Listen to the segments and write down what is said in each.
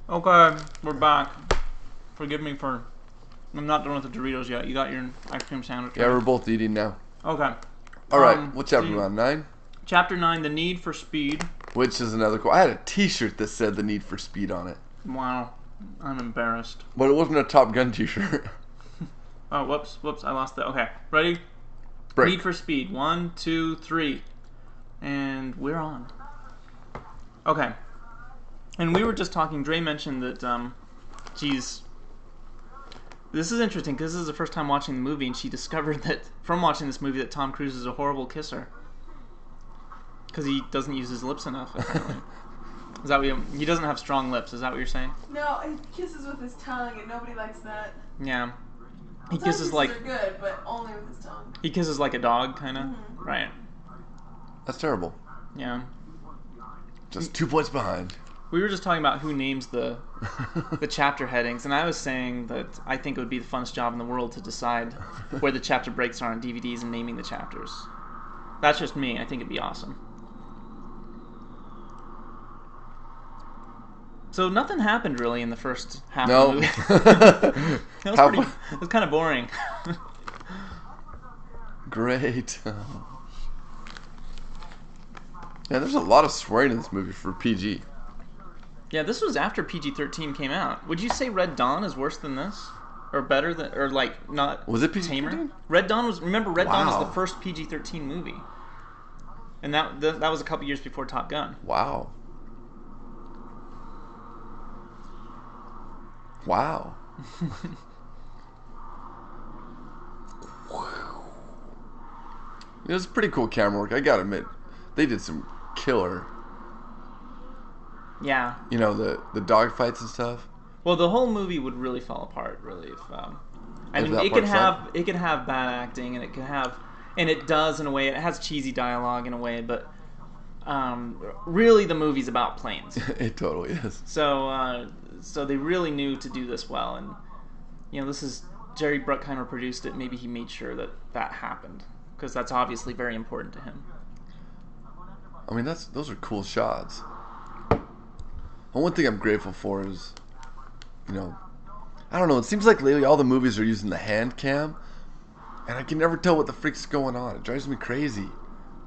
Okay, we're back. Forgive me for... I'm not done with the Doritos yet. You got your ice cream sandwich, Yeah, right? we're both eating now. Okay. Alright, what chapter are we on? 9? Chapter 9, The Need for Speed. Which is another cool... I had a t-shirt that said The Need for Speed on it. Wow. I'm embarrassed. But it wasn't a Top Gun t-shirt. Oh, whoops. I lost that. Okay, ready? Break. Need for Speed. 1, 2, 3. And we're on. Okay. And we were just talking, Dre mentioned that, geez... This is interesting, because this is the first time watching the movie, and she discovered that, from watching this movie, that Tom Cruise is a horrible kisser. Because he doesn't use his lips enough, apparently. Is that what he doesn't have strong lips, is that what you're saying? No, he kisses with his tongue, and nobody likes that. Yeah. He Tongue kisses like... are good, but only with his tongue. He kisses like a dog, kind of? Mm-hmm. Right. That's terrible. Yeah. Just 2 points behind. We were just talking about who names the chapter headings, and I was saying that I think it would be the funnest job in the world to decide where the chapter breaks are on DVDs and naming the chapters. That's just me. I think it'd be awesome. So nothing happened really in the first half of the movie. It was kind of boring. Great. Yeah, there's a lot of swearing in this movie for PG. Yeah, this was after PG-13 came out. Would you say Red Dawn is worse than this? Or better than, or like not Was it PG-13? tamer? Red Dawn was, remember Red Dawn was Wow. the first PG-13 movie. And that was a couple years before Top Gun. Wow. Wow. It was pretty cool camera work, I gotta admit. They did some killer, Yeah. you know, the dog fights and stuff. Well, the whole movie would really fall apart, really, if I If mean, that it could part have bad acting, and it could have, and it does in a way. It has cheesy dialogue in a way, but really, the movie's about planes. It totally is. So they really knew to do this well, and you know, this is Jerry Bruckheimer produced it. Maybe he made sure that happened, because that's obviously very important to him. I mean, those are cool shots. And one thing I'm grateful for is, you know, I don't know, it seems like lately all the movies are using the hand cam, and I can never tell what the freak's going on. It drives me crazy.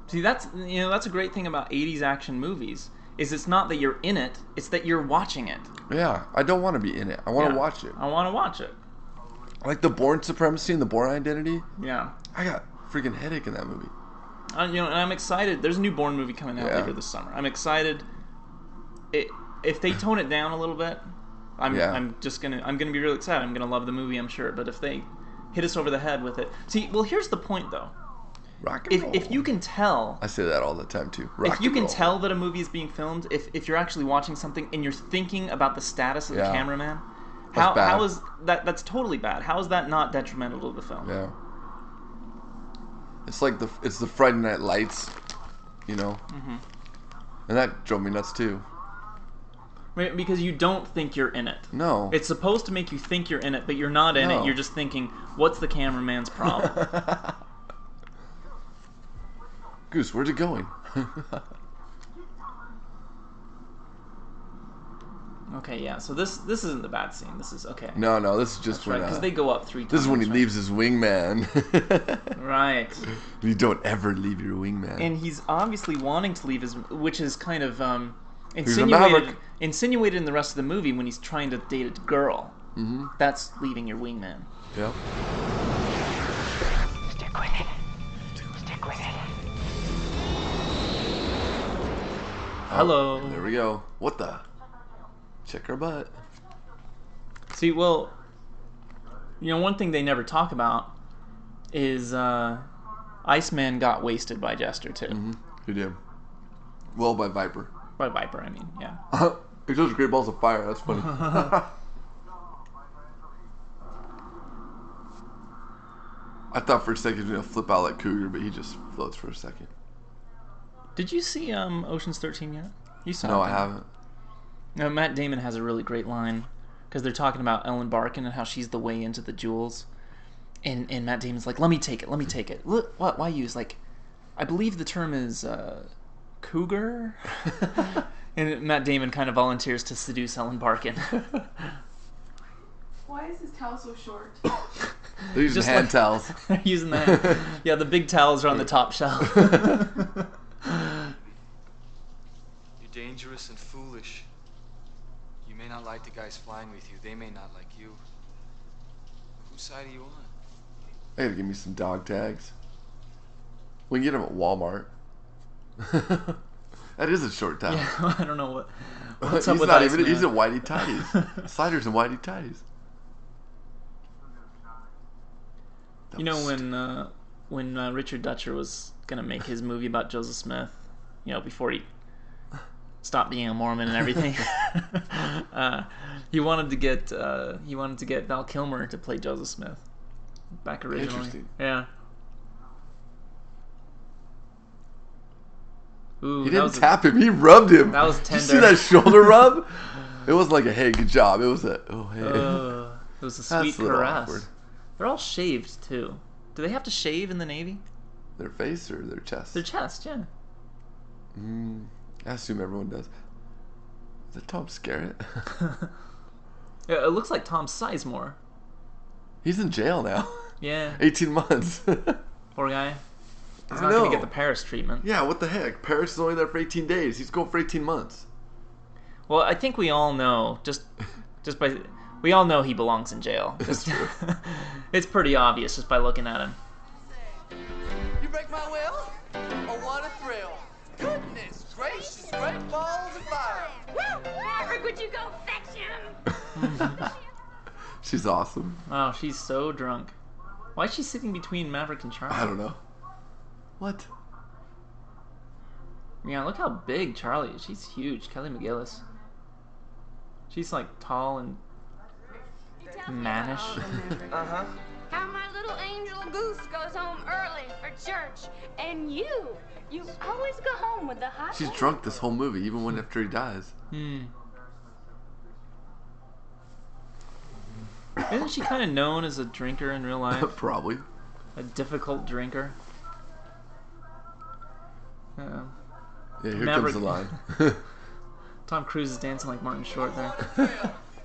See, that's a great thing about 80s action movies, is it's not that you're in it, it's that you're watching it. Yeah, I don't want to be in it. I want to watch it. I want to watch it. Like the Bourne Supremacy and the Bourne Identity. Yeah. I got a freaking headache in that movie. And I'm excited. There's a new Bourne movie coming out later this summer. I'm excited. If they tone it down a little bit, I'm gonna be really excited. I'm gonna love the movie, I'm sure. But if they hit us over the head with it, see, well, here's the point though. Rock and roll. If you can tell, I say that all the time too. If you can tell that a movie is being filmed, if you're actually watching something and you're thinking about the status of the cameraman, how is that? That's totally bad. How is that not detrimental to the film? Yeah. It's like it's the Friday Night Lights, you know, and that drove me nuts too. Right, because you don't think you're in it. No. It's supposed to make you think you're in it, but you're not in it. You're just thinking, what's the cameraman's problem? Goose, where's it going? Okay, yeah. So this isn't the bad scene. This is okay. No, this is just when because they go up 3 times. this is when he leaves his wingman. Right. You don't ever leave your wingman. And he's obviously wanting to leave his, which is kind of Maverick. insinuated in the rest of the movie when he's trying to date a girl. Mm-hmm. That's leaving your wingman. Yep. Stick with it. Stick with it. Hello. There we go. What the? Check her butt. See, well, one thing they never talk about is Iceman got wasted by Jester too. Mm-hmm. He did. Well, by Viper. By Viper, I mean, yeah. He throws great balls of fire. That's funny. I thought for a second he was gonna flip out like Cougar, but he just floats for a second. Did you see Ocean's 13 yet? You saw it? No, I haven't. No, Matt Damon has a really great line because they're talking about Ellen Barkin and how she's the way into the jewels, and Matt Damon's like, let me take it. Look, what? Why use like, I believe the term is cougar. And Matt Damon kind of volunteers to seduce Ellen Barkin. Why is his towel so short? They're using Just hand like- towels. They're using that. Yeah, the big towels are on the top shelf. You're dangerous and foolish. You may not like the guys flying with you. They may not like you. Whose side are you on? I gotta give me some dog tags. We can get them at Walmart. That is a short towel. Yeah, I don't know what's up He's with not Iceman. even. He's in whitey tighties. Sliders and whitey tighties. You know when Richard Dutcher was gonna make his movie about Joseph Smith, you know, before he stopped being a Mormon and everything, he wanted to get Val Kilmer to play Joseph Smith back originally. Interesting. Yeah. Ooh, He that didn't was tap him. He rubbed him. That was Did you see tender. that shoulder rub? It wasn't like a hey, good job. It was a oh hey. It was a sweet That's a little caress. awkward. They're all shaved too. Do they have to shave in the Navy? Their face or their chest? Their chest, yeah. I assume everyone does. Is that Tom Skerritt? Yeah, it looks like Tom Sizemore. He's in jail now. Yeah, 18 months. poor guy. He's I not gonna know. get the Paris treatment. Yeah, what the heck? Paris is only there for 18 days. He's going for 18 months. Well, I think we all know we all know he belongs in jail. Just, it's pretty obvious just by looking at him. You break my will? Oh, what a thrill. Goodness gracious, great balls of fire. Woo! Maverick, would you go fetch him? She's awesome. Wow, she's so drunk. Why is she sitting between Maverick and Charlie? I don't know. What? Yeah, look how big Charlie is. She's huge. Kelly McGillis. She's like tall and mannish. Uh-huh. How my little angel goose goes home early for church, and you always go home with the hot. She's drunk this whole movie, even when after he dies. Isn't she kind of known as a drinker in real life? Probably. A difficult drinker. Yeah, here Maverick- comes the line. Tom Cruise is dancing like Martin Short there.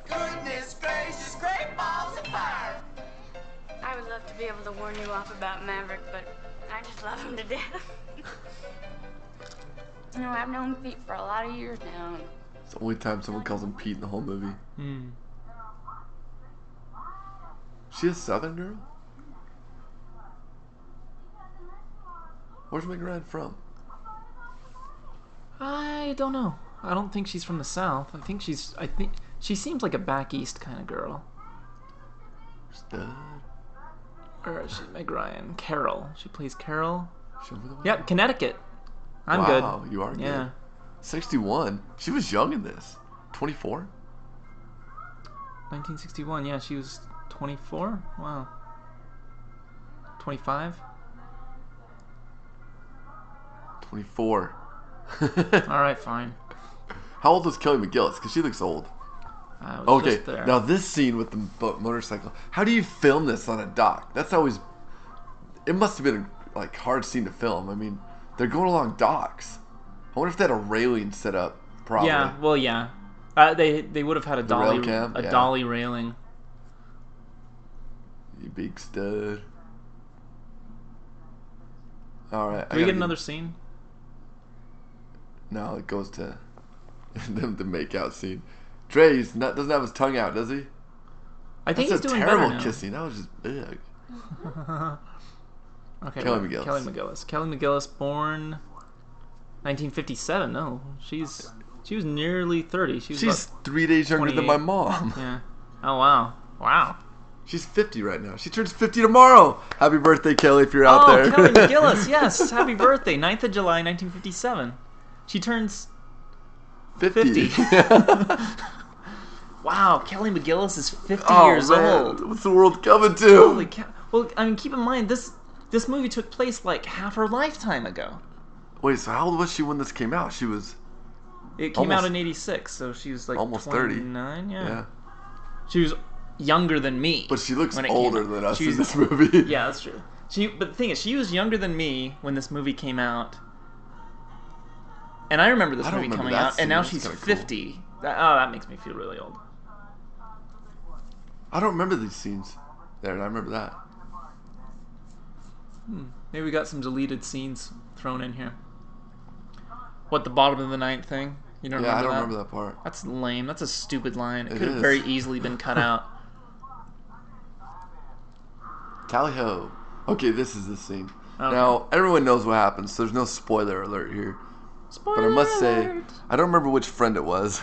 Goodness gracious, great balls of fire. I would love to be able to warn you off about Maverick, but I just love him to death. You know, I've known Pete for a lot of years now. It's the only time someone calls him Pete in the whole movie. She a Southern girl? Where's Meg Ryan from? I don't know. I don't think she's from the South. I think she seems like a back east kind of girl. Stud. Or is she Meg Ryan? Carol. She plays Carol. Show me the way. Yep, Connecticut. I'm Wow, good. you are good. Yeah. 61. She was young in this. 24? 1961. Yeah, she was 24. Wow. 25. 24. All right, fine. How old is Kelly McGillis? Because she looks old. I was Okay, just there. now this scene with the motorcycle. How do you film this on a dock? That's always. It must have been a hard scene to film. I mean, they're going along docks. I wonder if they had a railing set up. Probably. Yeah. Well, yeah. They would have had a The dolly rail cam? Yeah. dolly railing. You big stud. All right. Do we get another scene? No, it goes to the make-out scene. Dre doesn't have his tongue out, does he? I think That's he's a doing terrible better now. kissing. That was just big. Okay, Kelly McGillis. Kelly McGillis. Kelly McGillis, born 1957. No, she was nearly 30. She's She's 3 days younger than 28. my mom. yeah. Oh wow, wow. She's 50 right now. She turns 50 tomorrow. Happy birthday, Kelly, if you're out there. Kelly McGillis. Yes, happy birthday, 9th of July, 1957. She turns 50. Wow, Kelly McGillis is 50 Oh, years man. old. What's the world coming to? Holy cow. Well, I mean, keep in mind this movie took place like half her lifetime ago. Wait, so how old was she when this came out? She was It came out Almost- in '86, so she was like almost 30. 29. Yeah. yeah. She was younger than me. But she looks when it came older out. than us She in was- this movie. Yeah, that's true. But the thing is, she was younger than me when this movie came out. And I remember this I don't movie remember coming that out, scene. and now That's she's kinda cool. 50. That makes me feel really old. I don't remember these scenes there, and I remember that. Maybe we got some deleted scenes thrown in here. What, the bottom of the ninth thing? You don't Yeah, I remember don't that? remember that part. That's lame. That's a stupid line. It It could have is. very easily been cut out. Tally ho. Okay, this is the scene. Okay. Now, everyone knows what happens, so there's no spoiler alert here. Spoiler But I must say, alert. I don't remember which friend it was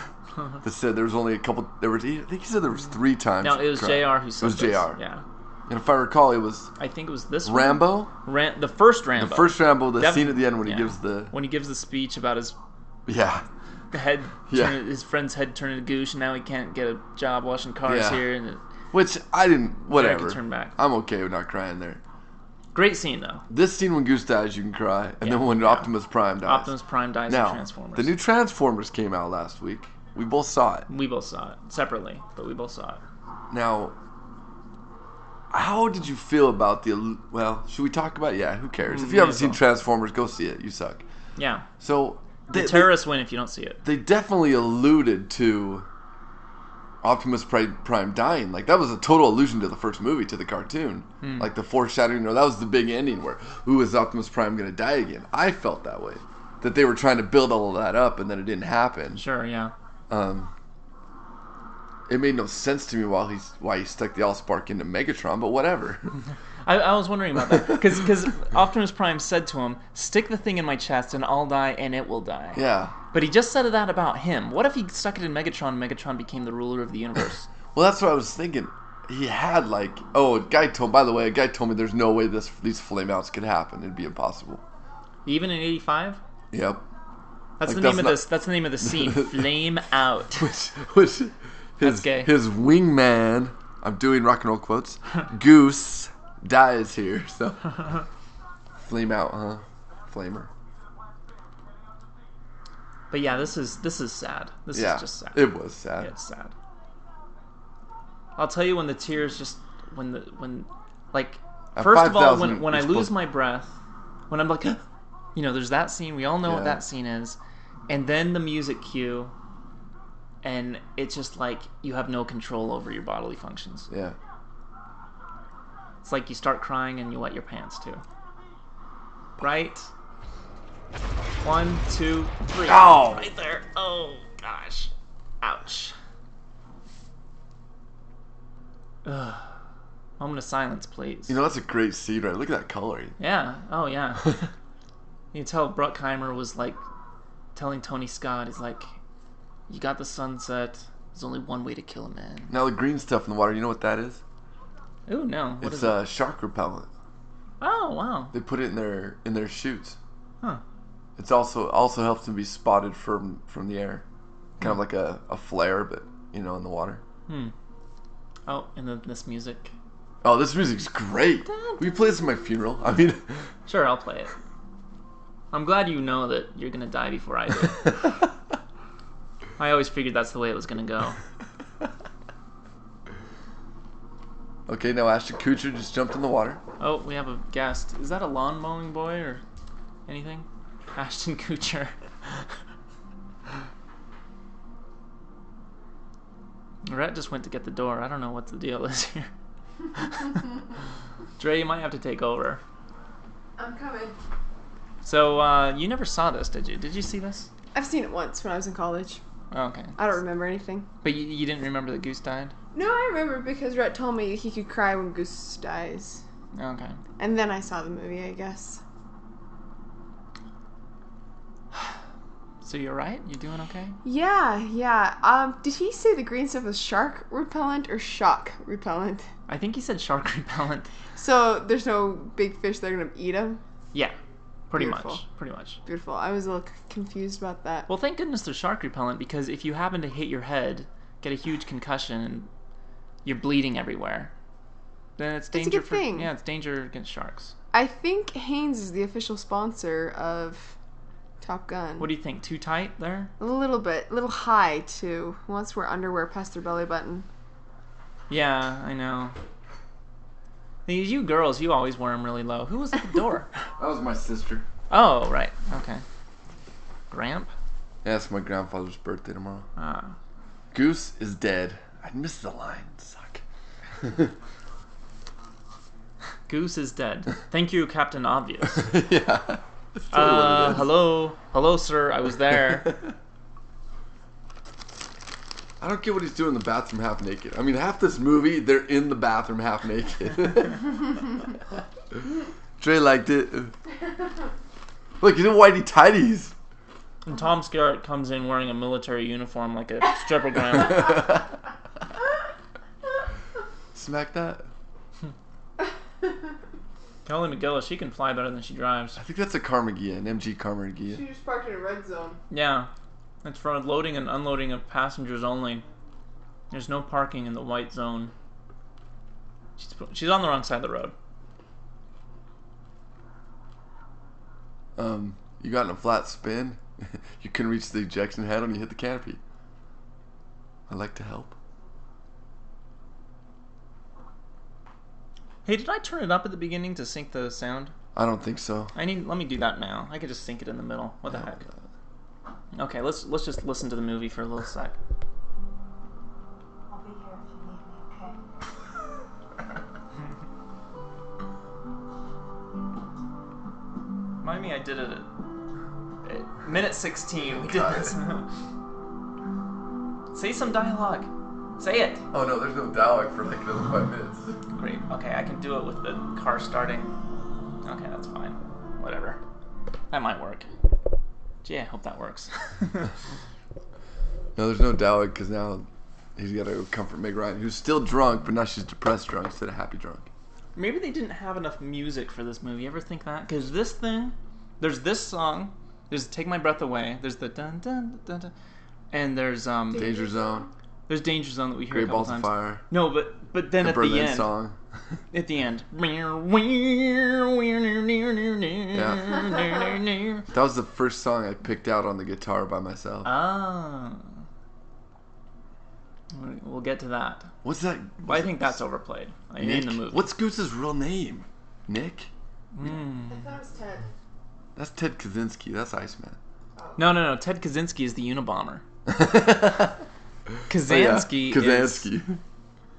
that said there was only a couple. I think he said there was 3 times. No, it was crying. JR who said It was this. JR. Yeah. And if I recall, it was I think it was this one. Rambo. The first Rambo. The first Rambo, the Def- scene at the end when yeah. he gives the. When he gives the speech about his Yeah. head, Yeah. his friend's head turning to goosh, and now he can't get a job washing cars Yeah. here. And Which I didn't. Whatever. turn back. I'm okay with not crying there. Great scene, though. This scene when Goose dies, you can cry, and Yeah, then when yeah. Optimus Prime dies. Optimus Prime dies in Now, Transformers. the new Transformers came out last week. We both saw it. We both saw it. Separately, but we both saw it. Now, how did you feel about the? Well, should we talk about it? Yeah, who cares? If you May haven't as seen well. Transformers, go see it. You suck. Yeah. So The terrorists win if you don't see it. they definitely alluded to Optimus Prime dying. Like, that was a total allusion to the first movie, to the cartoon. Like the foreshadowing, or that was the big ending where, who is Optimus Prime going to die again? I felt that way. That they were trying to build all of that up and then it didn't happen. Sure, yeah. It made no sense to me why he stuck the Allspark into Megatron, but whatever. I was wondering about that. Because Optimus Prime said to him, stick the thing in my chest and I'll die and it will die. Yeah. But he just said that about him. What if he stuck it in Megatron and Megatron became the ruler of the universe? Well, that's what I was thinking. He had a guy told me there's no way these flame outs could happen. It'd be impossible. Even in 85? Yep. That's Like, the name of that's this. That's the name of the scene. Flame out. Which That's gay. his wingman, I'm doing rock and roll quotes, Goose, dies here. So flame out, huh? Flamer. But yeah, this is sad. This Yeah, is just sad. it was sad. It's sad. I'll tell you when the tears just when At first of all 5,000, when I you're lose supposed- my breath, when I'm like there's that scene, we all know what Yeah. that scene is, and then the music cue, and it's just like you have no control over your bodily functions. Yeah. It's like you start crying and you wet your pants too. Right? 1, 2, 3. Ow! Right there. Oh gosh. Ouch. Ugh. Moment of silence, please. You know, that's a great scene, right? Look at that coloring. Yeah. Oh yeah. You can tell Bruckheimer was like telling Tony Scott, he's like, you got the sunset. There's only one way to kill a man. Now the green stuff in the water, you know what that is? Ooh, no. What It's is it? shark repellent. Oh, wow. They put it in their chutes. Huh. It's also helps them be spotted from the air. Kind of like a flare, but in the water. Oh, and then this music. Oh, this music's great. Will you play this at my funeral? I mean, Sure, I'll play it. I'm glad you know that you're gonna die before I do. I always figured that's the way it was gonna go. okay, now Ashton Kutcher just jumped in the water. Oh, we have a guest. Is that a lawn mowing boy or anything? Ashton Kutcher. Rhett just went to get the door. I don't know what the deal is here. Dre, you might have to take over. I'm coming. So, you never saw this, did you? Did you see this? I've seen it once when I was in college. Oh, okay. I don't remember anything. But you didn't remember that Goose died? No, I remember because Rhett told me he could cry when Goose dies. Okay. And then I saw the movie, I guess. So you're right? You doing okay? Yeah. Did he say the green stuff was shark repellent or shock repellent? I think he said shark repellent. So there's no big fish that are gonna eat him? Yeah. Pretty Beautiful. much. Pretty much. Beautiful. I was a little confused about that. Well, thank goodness there's shark repellent, because if you happen to hit your head, get a huge concussion, and you're bleeding everywhere, then it's a danger good thing. Yeah, it's danger against sharks. I think Haynes is the official sponsor of Top Gun. What do you think? Too tight there? A little bit. A little high, too. Who wants to wear underwear past their belly button? Yeah, I know. These you girls, you always wear them really low. Who was at the door? That was my sister. Oh, right. Okay. Gramp? Yeah, it's my grandfather's birthday tomorrow. Ah. Goose is dead. I missed the line. Suck. Goose is dead. Thank you, Captain Obvious. Yeah. That's totally what it is. Hello, sir. I was there. I don't get what he's doing in the bathroom half naked. I mean, half this movie, they're in the bathroom half naked. Trey liked it. Look, he's in whitey tighties. And Tom Skerritt comes in wearing a military uniform like a stripper grandma. Smack that. Kelly McGillis, she can fly better than she drives. I think that's a Carmageddon, an MG Carmageddon. She just parked in a red zone. Yeah. It's for loading and unloading of passengers only. There's no parking in the white zone. She's on the wrong side of the road. You got in a flat spin. You couldn't reach the ejection handle and you hit the canopy. I'd like to help. Hey, did I turn it up at the beginning to sync the sound? I don't think so. Let me do that now. I could just sync it in the middle. What the heck? Okay, let's just listen to the movie for a little sec. I'll be here if you need me, okay? Remind me, I did it at minute 16. We did this. Say some dialogue. Say it. Oh no, there's no dialogue for like another 5 minutes. Great. Okay, I can do it with the car starting. Okay, that's fine. Whatever. That might work. Gee, I hope that works. No, there's no dialogue because now he's got to comfort Meg Ryan, who's still drunk, but now she's depressed drunk instead of happy drunk. Maybe they didn't have enough music for this movie. You ever think that? Because this thing, there's this song, there's Take My Breath Away, there's the dun dun dun dun, and there's Danger Zone, there's Danger Zone that we hear Great a couple Balls times. of Fire. No, but then The at Berlin the end, song. at the end, That was the first song I picked out on the guitar by myself. Ah. We'll get to that. What's that? But I think that's overplayed in Nick? the movie. What's Goose's real name? Nick? I thought it was Ted. That's Ted Kaczynski. That's Iceman. No. Ted Kaczynski is the Unabomber. Oh, Kaczynski yeah. Kaczynski.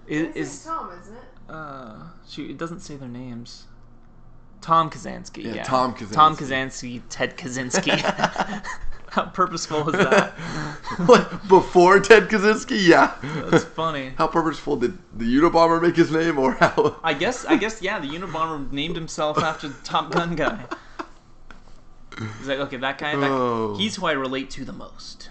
It's Tom, isn't it? Shoot, it doesn't say their names. Tom Kaczynski. Yeah, Yeah, Tom Kaczynski. Tom Kaczynski, Ted Kaczynski. How purposeful is that? What, before Ted Kaczynski? Yeah. That's funny. How purposeful did the Unabomber make his name, or how? I guess, yeah, the Unabomber named himself after the Top Gun guy. He's like, okay, that guy, Oh. he's who I relate to the most.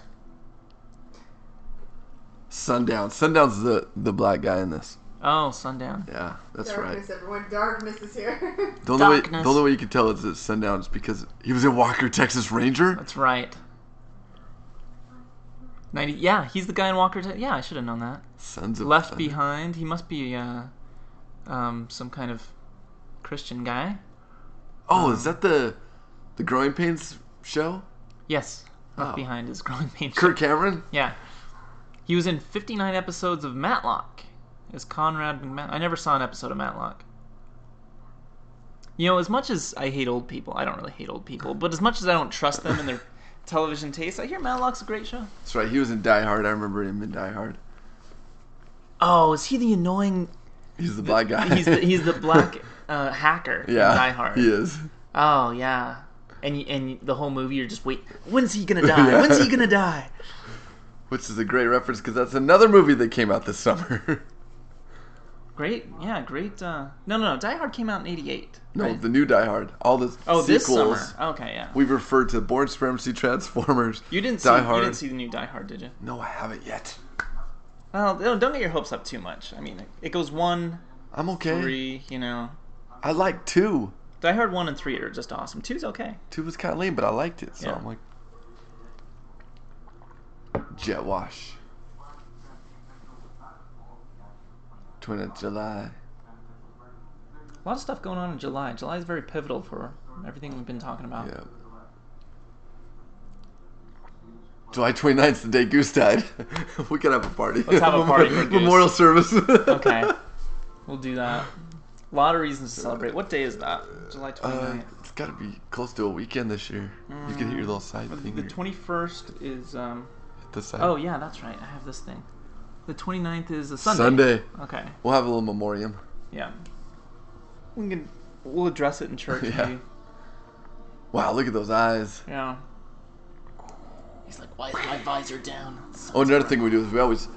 Sundown. Sundown's the black guy in this. Oh, Sundown. Yeah, that's Darkness, right. everyone. Darkness is here. The only Darkness. way you can tell it's that Sundown is because he was in Walker, Texas Ranger. That's right. 90. Yeah, he's the guy in Walker. Yeah, I should have known that. Sons of Left Thunder. Behind. He must be some kind of Christian guy. Oh, is that the Growing Pains show? Yes. Left Oh. Behind is Growing Pains. Kirk Cameron? Yeah. He was in 59 episodes of Matlock as Conrad McMahon. I never saw an episode of Matlock. You know, as much as I hate old people, I don't really hate old people, but as much as I don't trust them in their television taste, I hear Matlock's a great show. That's right. He was in Die Hard. I remember him in Die Hard. Oh, is he the annoying... He's the black guy. He's the black hacker in Die Hard. He is. Oh, yeah. And the whole movie, you're just, wait, when's he gonna die? Yeah. When's he gonna die? Which is a great reference because that's another movie that came out this summer. Great. No, Die Hard came out in 88. No, right? the new Die Hard. All the sequels. This summer. Okay, yeah. We've referred to Born Supremacy, Transformers, You didn't Die see. Hard. You didn't see the new Die Hard, did you? No, I haven't yet. Well, don't get your hopes up too much. I mean, it goes 1, I'm okay. 3. You know, I like 2. Die Hard 1 and 3 are just awesome. 2's okay. 2 was kind of lame, but I liked it. So Yeah. I'm like, Jet Wash. 20th of July. A lot of stuff going on in July. July is very pivotal for everything we've been talking about. Yeah. July 29th is the day Goose died. We could have a party. Let's have a party for Goose. Memorial service. Okay, we'll do that. A lot of reasons to celebrate. What day is that? July 29th. It's got to be close to a weekend this year. You can hit your little side thing. The here. 21st is. Hit the side. Oh yeah, that's right. I have this thing. The 29th is a Sunday. Okay. We'll have a little memoriam. Yeah. We'll address it in church. Yeah. Maybe. Wow, look at those eyes. Yeah. He's like, why is my visor down? Oh, another thing we do is we always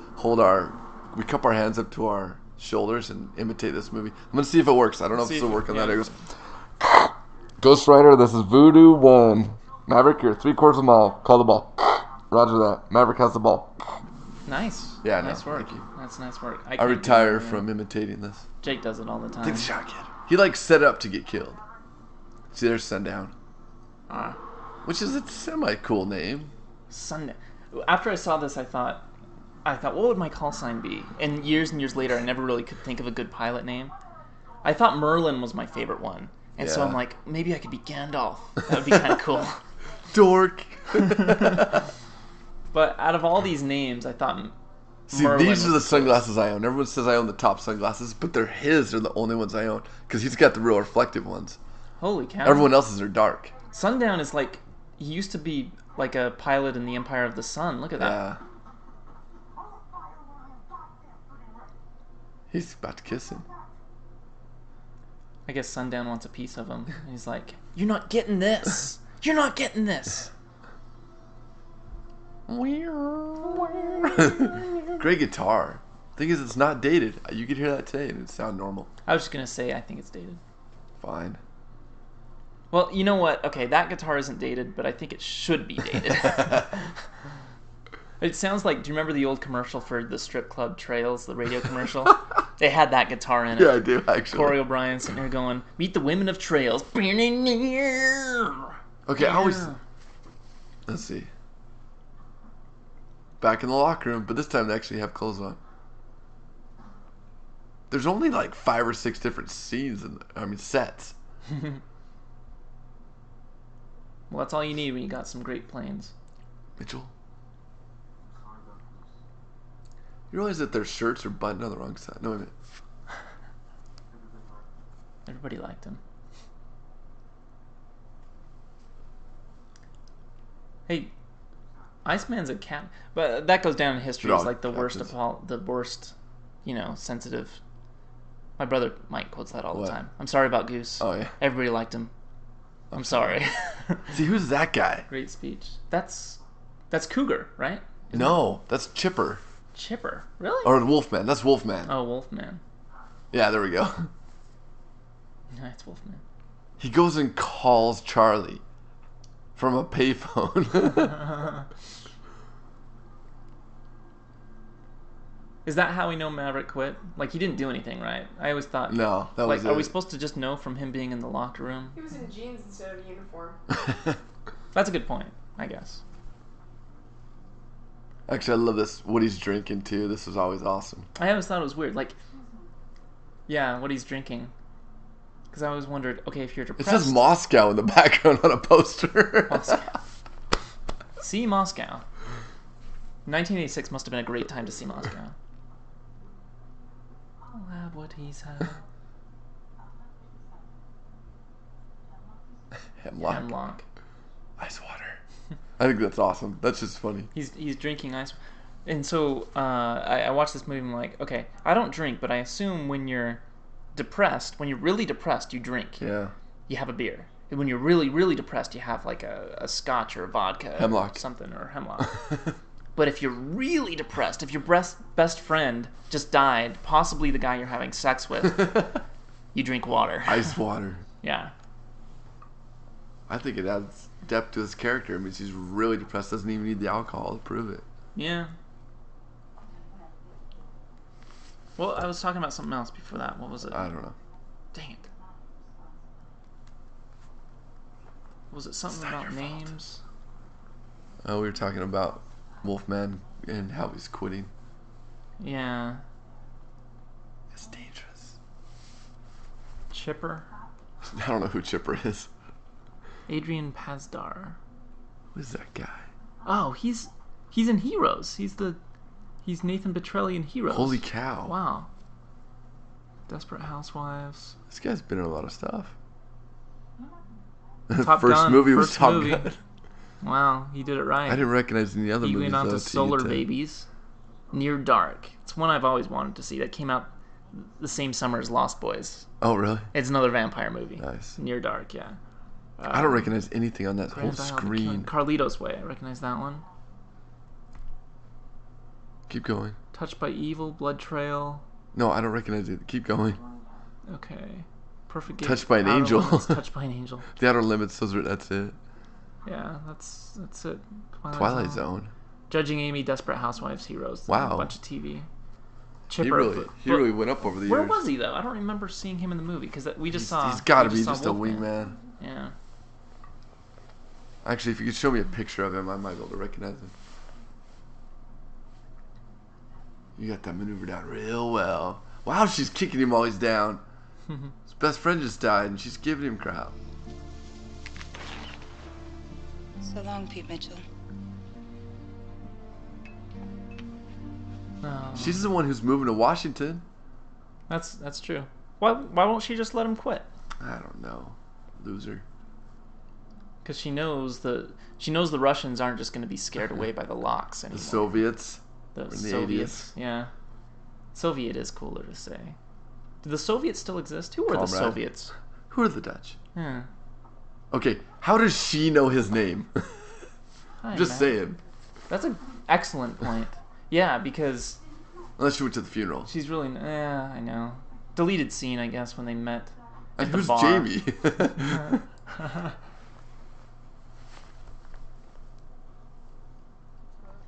we cup our hands up to our shoulders and imitate this movie. I'm gonna see if it works. I don't know if this will work on that. It goes, Ghost Rider, this is Voodoo 1. Maverick, you're 3/4 of a mile. Call the ball. Roger that. Maverick has the ball. Nice. Yeah, nice no, work. thank you. That's nice work. I retire from imitating this. Jake does it all the time. Take the shot, kid. He like set up to get killed. See, there's Sundown. Which is a semi-cool name. Sunday. After I saw this, I thought, what would my call sign be? And years later, I never really could think of a good pilot name. I thought Merlin was my favorite one. And so I'm like, maybe I could be Gandalf. That would be kind of cool. Dork. But out of all these names, I thought See, Merlin these are the was sunglasses I own. Everyone says I own the top sunglasses, but they're his. They're the only ones I own. Because he's got the real reflective ones. Holy cow. Everyone else's are dark. Sundown is like, he used to be like a pilot in the Empire of the Sun. Look at that. Yeah. He's about to kiss him. I guess Sundown wants a piece of him. And he's like, you're not getting this. You're not getting this. Great guitar. Thing is, it's not dated. You could hear that today and it sound normal. I was just going to say, I think it's dated. Fine. Well, you know what? Okay, that guitar isn't dated, but I think it should be dated. It sounds like, do you remember the old commercial for the strip club Trails, the radio commercial? They had that guitar in it. Yeah, I do, actually. Corey O'Brien sitting there going, meet the women of Trails. Okay, I always... Let's see. Back in the locker room, but this time they actually have clothes on. There's only like 5 or 6 different scenes, sets. Well, that's all you need when you got some great planes. Mitchell? You realize that their shirts are buttoned on the wrong side? No, wait a minute. Everybody liked him. Hey, Iceman's a cat, but that goes down in history as like the worst, sensitive. My brother Mike quotes that all the time. I'm sorry about Goose. Oh yeah. Everybody liked him. I'm sorry. See, who's that guy? Great speech. That's Cougar, right? No, that's Chipper. Chipper, really? Or Wolfman. That's Wolfman. Oh, Wolfman. Yeah, there we go. Yeah, it's Wolfman. He goes and calls Charlie from a payphone. Is that how we know Maverick quit? Like, he didn't do anything, right? I always thought... No, that was Are it. we supposed to just know from him being in the locker room? He was in jeans instead of a uniform. That's a good point, I guess. Actually, I love this. What he's drinking, too. This was always awesome. I always thought it was weird. Like, yeah, what he's drinking. Because I always wondered, okay, if you're It depressed... says Moscow in the background on a poster. Moscow. See Moscow. 1986 must have been a great time to see Moscow. I'll have what he's had. Hemlock. Ice water. I think that's awesome. That's just funny. He's drinking ice. And so I watched this movie and I'm like, okay, I don't drink, but I assume when you're depressed, when you're really depressed, you drink. Yeah. You have a beer. And when you're really, really depressed, you have like a scotch or a vodka. Hemlock. Or something, or hemlock. But if you're really depressed, if your best friend just died, possibly the guy you're having sex with, you drink water. Ice water. Yeah. I think it adds depth to his character. It means he's really depressed, doesn't even need the alcohol to prove it. Yeah. Well, I was talking about something else before that. What was it? I don't know. Dang it. Was it something about names? We were talking about Wolfman and how he's quitting. Yeah. It's dangerous. Chipper? I don't know who Chipper is. Adrian Pazdar. Who's that guy? Oh, he's in Heroes. He's Nathan Petrelli in Heroes. Holy cow. Wow. Desperate Housewives. This guy's been in a lot of stuff. Top First Gun, movie was first Top movie. Gun. Wow, he did it right. I didn't recognize any other He movies. went on though, to till you Solar said- Babies. Near Dark. It's one I've always wanted to see. That came out the same summer as Lost Boys. Oh, really? It's another vampire movie. Nice. Near Dark, yeah. I don't recognize anything on that whole Grand Isle of the screen. Carlito's Way. I recognize that one. Keep going. Touched by Evil, Blood Trail. No, I don't recognize it. Keep going. Okay. Perfect Game. Touched by an Outer Angel. Limits, Touched by an Angel. The Outer Limits. That's it. Yeah, that's it. Twilight Zone. Judging Amy, Desperate Housewives, Heroes. Wow. A bunch of TV. He Chipper. really went up over the Where years. was he though? I don't remember seeing him in the movie because we just saw. He's got to we be saw just a Wolfman. wingman. Yeah. Actually, if you could show me a picture of him, I might be able to recognize him. You got that maneuver down real well. Wow, she's kicking him while he's down. His best friend just died, and she's giving him crap. So long, Pete Mitchell. No. She's the one who's moving to Washington. That's true. Why won't she just let him quit? I don't know. Loser. Because she knows the Russians aren't just going to be scared away by the locks anymore. The Soviets. The in the Soviets. 80s. Yeah. Soviet is cooler to say. Do the Soviets still exist? Who are the Comrade. Soviets? Who are the Dutch? Yeah. Okay, how does she know his name? I Just imagine. saying. That's an excellent point. Yeah, because Unless she went to the funeral. she's really. Yeah, I know. Deleted scene, I guess, when they met. And at the who's bar. Jamie?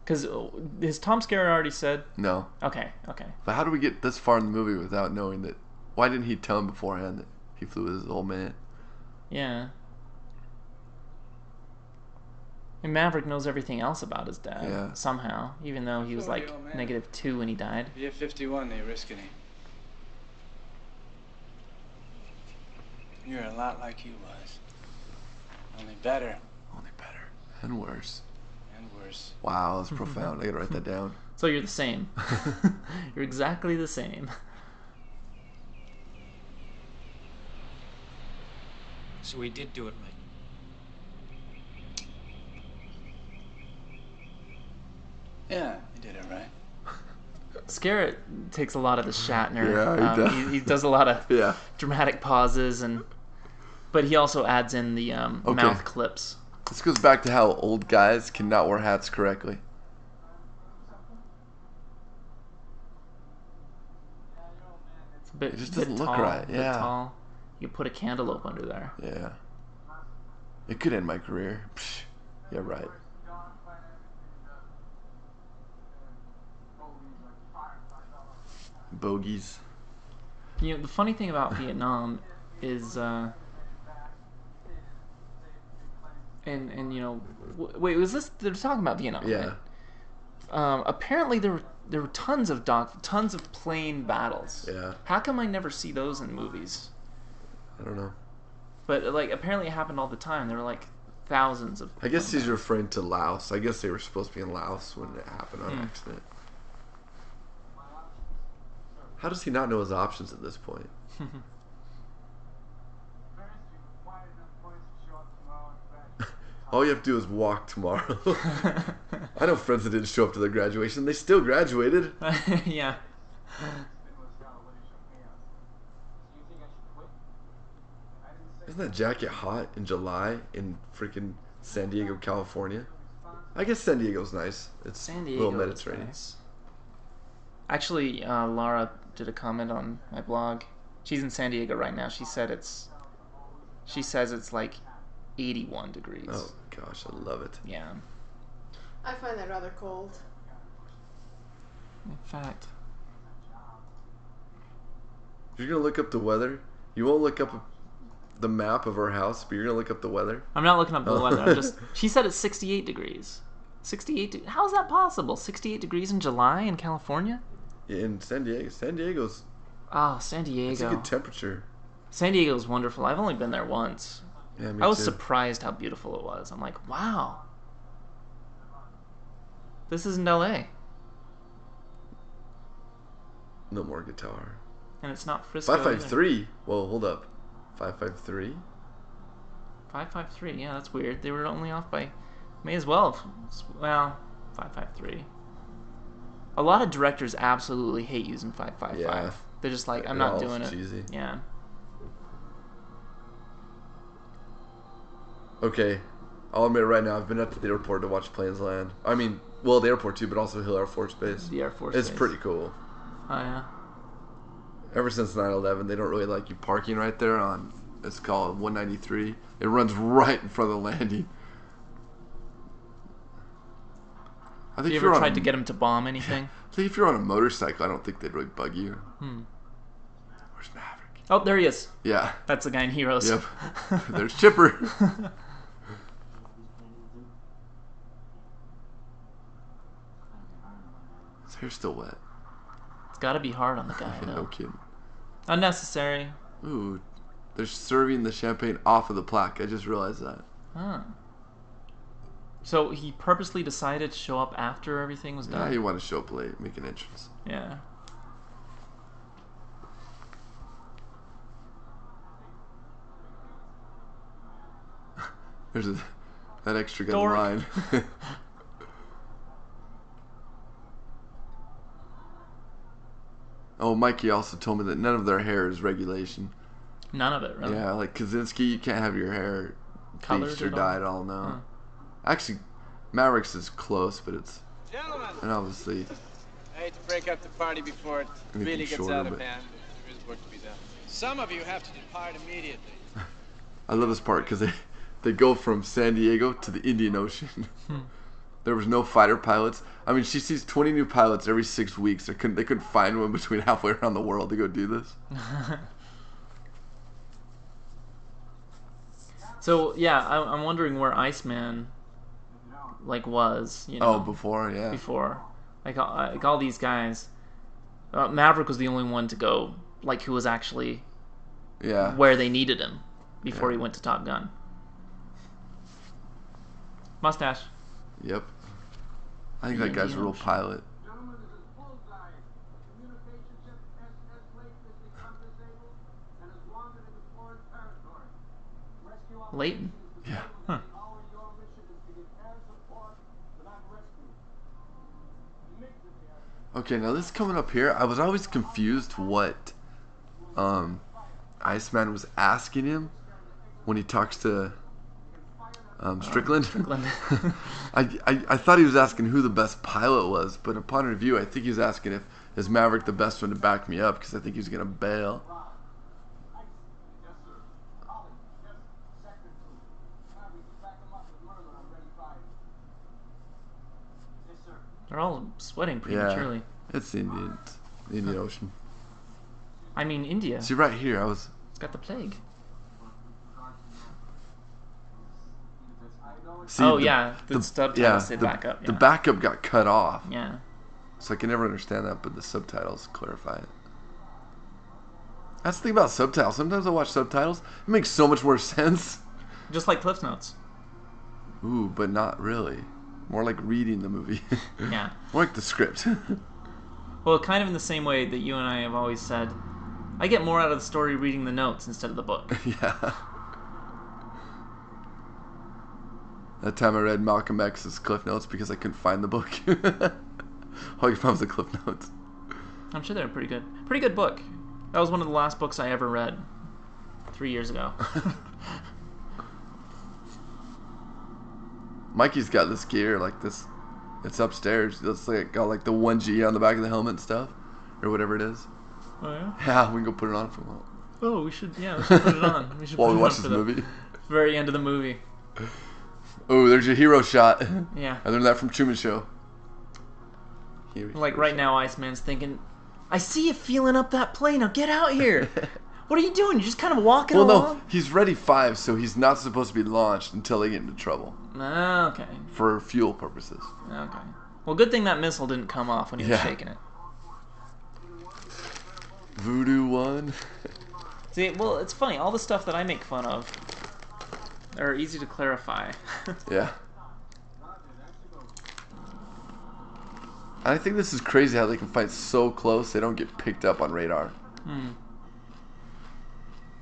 Because has Tom Skerritt already said? No. Okay. But how do we get this far in the movie without knowing that? Why didn't he tell him beforehand that he flew with his old man? Yeah. And Maverick knows everything else about his dad. Yeah. Somehow, even though he was Sorry, like old man. -2 when he died. You're 51, they risking it. You're a lot like he was. Only better Only better. And worse. and worse. Wow, that's profound. I gotta write that down. So you're the same. You're exactly the same. So we did do it right. Yeah, you did it right. Skerritt takes a lot of the Shatner. Yeah, he does. He does a lot of Yeah. dramatic pauses, but he also adds in the mouth clips. This goes back to how old guys cannot wear hats correctly. It's a bit, It just bit doesn't look tall, right, bit yeah. tall. You could put a cantaloupe under there. Yeah. It could end my career. Psh, yeah, right. Bogies. You know, the funny thing about Vietnam is, and you know, wait, was this? They're talking about Vietnam, Yeah. right? Apparently there were tons of plane battles. Yeah. How come I never see those in movies? I don't know. But like, apparently it happened all the time. There were like thousands of. I guess he's referring to Laos. I guess they were supposed to be in Laos when it happened on accident. How does he not know his options at this point? All you have to do is walk tomorrow. I know friends that didn't show up to their graduation. They still graduated. Yeah. Isn't that jacket hot in July in freaking San Diego, California? I guess San Diego's nice. It's San a Diego. little Mediterranean. Nice. Actually, Laura did a comment on my blog. She's in San Diego right now. She says it's like 81 degrees. Oh gosh, I love it. Yeah. I find that rather cold. In fact, If you're gonna look up the weather, you won't look up the map of our house, but you're gonna look up the weather. I'm not looking up the Oh. weather. I'm just. She said it's 68 degrees. 68. How is that possible? 68 degrees in July in California? In San Diego. San Diego's Oh, San it's a Diego. good temperature. San Diego's wonderful. I've only been there once. Yeah, me I was too. surprised how beautiful it was. I'm like, wow. This isn't LA. No more guitar. And it's not Frisco. either. 553. Whoa, hold up. 553. 553. Yeah, that's weird. They were only off by. May as well. Well, 553. A lot of directors absolutely hate using 555. Yeah. They're just like, I'm It not all doing it. cheesy. Yeah. Okay, I'll admit right now, I've been up to the airport to watch planes land. I mean, well, the airport too, but also Hill Air Force Base. The Air Force It's Base. pretty cool. Oh, yeah. Ever since 9/11, they don't really like you parking right there on, it's called 193. It runs right in front of the landing. I Have think you if you're ever on tried a- to get him to bomb anything? I think if you're on a motorcycle, I don't think they'd really bug you. Where's Maverick? Oh, there he is. Yeah. That's the guy in Heroes. Yep. There's Chipper. His hair's still wet. It's got to be hard on the guy, No though. kidding. Unnecessary. Ooh, they're serving the champagne off of the plaque. I just realized that. Huh. So he purposely decided to show up after everything was Yeah, done? you want to show up late, make an entrance. Yeah. There's that extra gun Dork. line. Oh, Mikey also told me that none of their hair is regulation. None of it, really. Yeah, like Kaczynski, you can't have your hair Colored bleached or at all? dyed at all, no. Huh. Actually, Mavericks is close, but it's... Gentlemen, And obviously... I hate to break up the party before it Make really it gets shorter, out of but- hand. There is work to be done. Some of you have to depart immediately. I love this part because they go from San Diego to the Indian Ocean. There was no fighter pilots. I mean, she sees 20 new pilots every 6 weeks. They couldn't find one between halfway around the world to go do this. So, yeah, I'm wondering where Iceman, like, was, you know. Oh, before, yeah. Before. Like all these guys. Maverick was the only one to go, like, who was actually Yeah. where they needed him before Yeah. he went to Top Gun. Mustache. Yep. I think that Indian guy's a real Ocean. pilot. Gentlemen, this is Bullseye. Communication ship SS Lake has become disabled and has wandered into foreign territory. Rescue Leighton. Yeah. Huh. Our your mission is to give air support without rescue. Immediately, Okay, now this coming up here, I was always confused what Iceman was asking him when he talks to Strickland. Strickland. I thought he was asking who the best pilot was, but upon review, I think he was asking if is Maverick the best one to back me up because I think he's gonna bail. yes, sir. Holly, yes, sector 2. Maverick, back him up with Merlin on ready fire. Yes, sir. They're all sweating Yeah, prematurely. it's the Indian Ocean. I mean, India. See right here, I was. It's got the plague. See, Oh, yeah, the subtitles say the, backup, The yeah. backup got cut off. Yeah. So I can never understand that, but the subtitles clarify it. That's the thing about subtitles. Sometimes I watch subtitles. It makes so much more sense. Just like Cliff Notes. Ooh, but not really. More like reading the movie. Yeah. More like the script. Well, kind of in the same way that you and I have always said, I get more out of the story reading the notes instead of the book. Yeah. That time I read Malcolm X's Cliff Notes because I couldn't find the book. All I could find was the Cliff Notes. I'm sure they're pretty good. Pretty good book. That was one of the last books I ever read 3 years ago. Mikey's got this gear like this. It's upstairs. It's like got like the 1G on the back of the helmet and stuff, or whatever it is. Oh, yeah? Yeah, we can go put it on for a while. Oh, we should put it on. We should While put we it watch on this for the movie. very end of the movie. Oh, there's your hero shot. Yeah. I learned that from Truman Show. Like right now, Iceman's thinking, I see you feeling up that plane. Now get out here. What are you doing? You're just kind of walking Well, along? no, he's ready 5, so he's not supposed to be launched until they get into trouble. Okay. For fuel purposes. Okay. Well, good thing that missile didn't come off when he was Yeah. shaking it. Voodoo 1. See, well, it's funny. All the stuff that I make fun of are easy to clarify. Yeah. I think this is crazy how they can fight so close they don't get picked up on radar.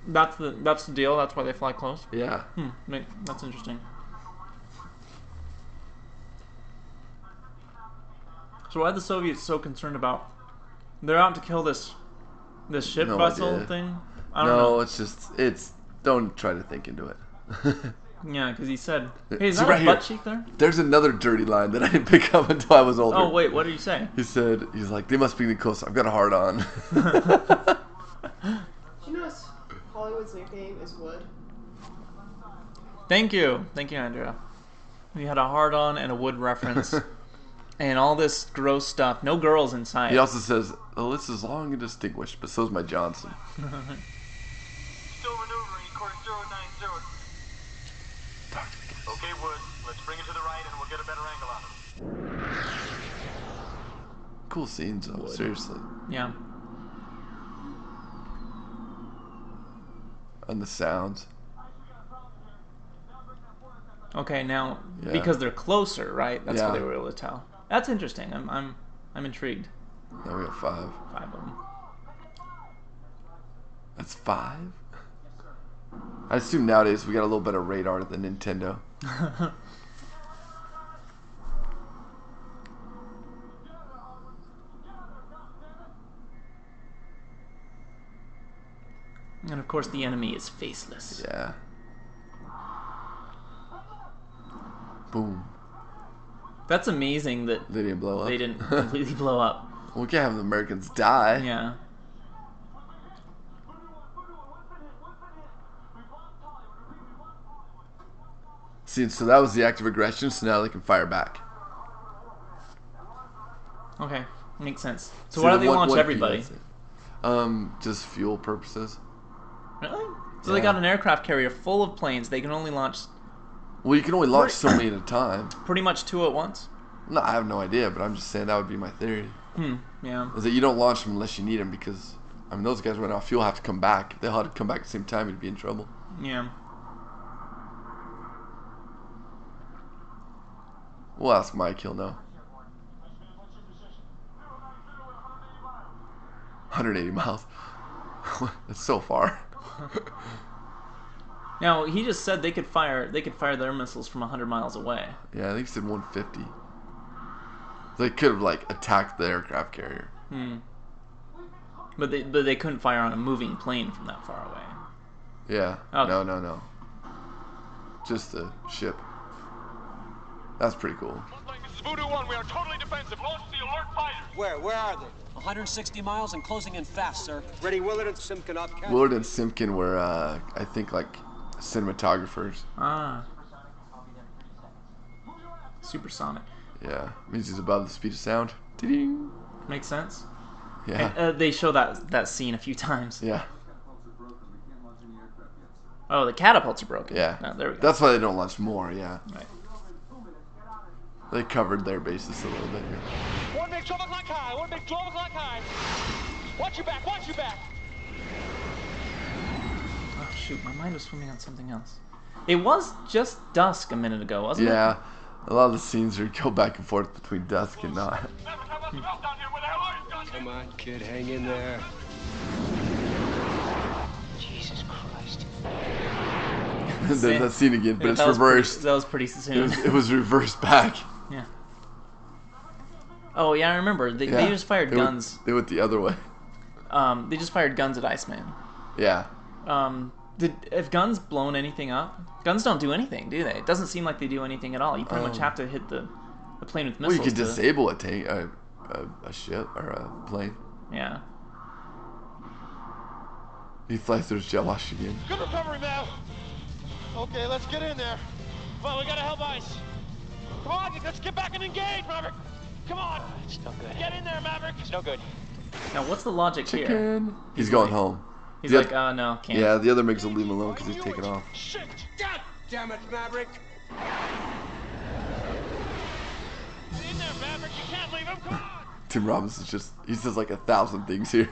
That's the deal. That's why they fly close. Yeah. That's interesting. So why are the Soviets so concerned about? They're out to kill this ship No vessel idea. thing. I don't know. It's don't try to think into it. Yeah, because he said, "Hey, is See, that right a here. butt cheek there?" There's another dirty line that I didn't pick up until I was older. Oh wait, what did he say? He's like, they must be getting close. I've got a hard on. Do you know Hollywood's nickname is Wood? Thank you, Andrea. We had a hard on and a wood reference, and all this gross stuff. No girls inside. He also says, "Oh, this is long and distinguished," but so's my Johnson. Still maneuvering course 090. Talk to me, guys. Okay, Wood. Let's bring it to the right and we'll get a better angle on it. Cool scenes, though. Seriously. Yeah. And the sounds. Okay, now Yeah. because they're closer, right? That's how Yeah. they were able to tell. That's interesting. I'm intrigued. Now we got 5. 5 of them. That's 5? I assume nowadays we got a little better radar than Nintendo. And of course, the enemy is faceless. Yeah. Boom. That's amazing that They didn't blow up. they didn't completely blow up. We can't have the Americans die. Yeah. See, so that was the act of aggression, so now they can fire back. Okay, makes sense. So See, why do the they launch one P, everybody? that's it. Just fuel purposes. Really? So they Yeah. got an aircraft carrier full of planes. They can only launch Well, you can only launch so many at a time. pretty much 2 at once. No, I have no idea, but I'm just saying that would be my theory. Yeah. Is that you don't launch them unless you need them because, I mean, those guys right now, fuel have to come back. If they had to come back at the same time, you'd be in trouble. Yeah. We'll ask Mike, he'll know. 180 miles. That's so far. Now he just said they could fire their missiles from 100 miles away. Yeah, I think he said 150. They could have like attacked the aircraft carrier. But they couldn't fire on a moving plane from that far away. Yeah. Okay. No. Just the ship. That's pretty cool. This is Voodoo 1. We are totally defensive. Launch the alert fighters. Where are they? 160 miles and closing in fast, sir. Ready, Willard and Simkin up. Willard and Simpkin were, I think, like cinematographers. Ah. Supersonic. Yeah, means he's above the speed of sound. Ding. Makes sense. Yeah. And, they show that scene a few times. Yeah. Oh, the catapults are broken. Yeah. Oh, there we go. That's why they don't launch more. Yeah. Right. They covered their bases a little bit here. One big 12 o'clock high. One big 12 o'clock high. Watch your back. Watch your back. Oh shoot, my mind was swimming on something else. It was just dusk a minute ago, wasn't it? Yeah. A lot of the scenes are go back and forth between dusk and not. Come on, kid, hang in there. Jesus Christ. There's that scene again, but Yeah, it's that was reversed. that was pretty soon. It was reversed back. Yeah. Oh yeah, I remember. They just fired guns. They went the other way. They just fired guns at Iceman. Yeah. Have guns blown anything up? Guns don't do anything, do they? It doesn't seem like they do anything at all. You pretty much have to hit the plane with Well, missiles. you could disable a tank, a ship or a plane. Yeah. He flies through his jet wash again. Good recovery, Mav. Okay, let's get in there. Come on, we gotta help Ice. Come on, let's get back and engage, Maverick. Come on. It's no good. Get in there, Maverick. It's no good. Now, what's the logic here? Chicken. He's going home. He's The like, no, can't. Yeah, the other MiGs will leave him alone because he's taking off. Shit. God damn it, Maverick. Get in there, Maverick. You can't leave him. Come on. Tim Robbins is just, he says like 1,000 things here.